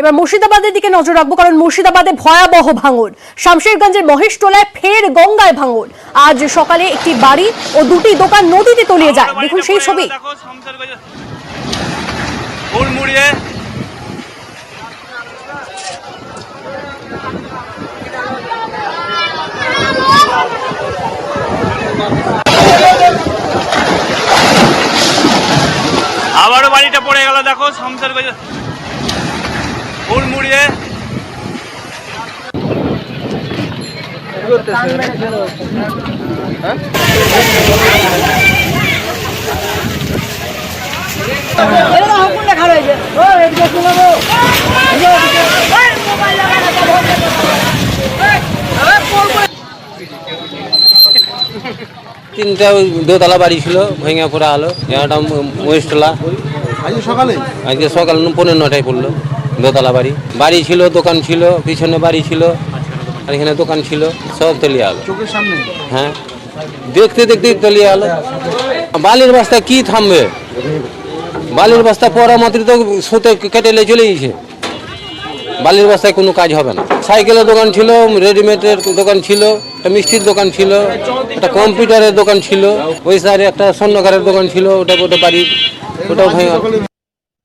এবার মুর্শিদাবাদের দিকে নজর রাখবো, কারণ মুর্শিদাবাদে ভয়াবহ ভাঙন। শামশেরগঞ্জের মহেশটোলায় ফের গঙ্গায় ভাঙন। আজ সকালে একটি বাড়ি ও দুটি দোকান নদীতে তলিয়ে যায়। দেখুন সেই ছবি। আবারও বাড়িটা পড়ে গেল, দেখো শামশেরগঞ্জে ফুল মুড়িয়ে। তিনটা দোতলা বাড়ি ছিল, ভেঙে পড়া হলো। একটা মহেশটোলা আজকে সকাল 9:30 পড়লো। দোতলা বাড়ি বাড়ি ছিল, দোকান ছিল, পিছনে বাড়ি ছিল, আর এখানে দোকান ছিল, সব তলিয়ে গেল চোখের সামনে। হ্যাঁ, দেখতে দেখতে তলিয়ে গেল। বালির বস্তা কি থামবে? বালির বস্তা পড়া মাত্র তো সুতে কেটে চলে গেছে। বালির বস্তায় কোনো কাজ হবে না। সাইকেলের দোকান ছিল, রেডিমেডের দোকান ছিল, একটা মিষ্টির দোকান ছিল, একটা কম্পিউটারের দোকান ছিল, ওই সাইডে একটা স্বর্ণকারের দোকান ছিল, ওটা বাড়ি, ওটাও ভেঙে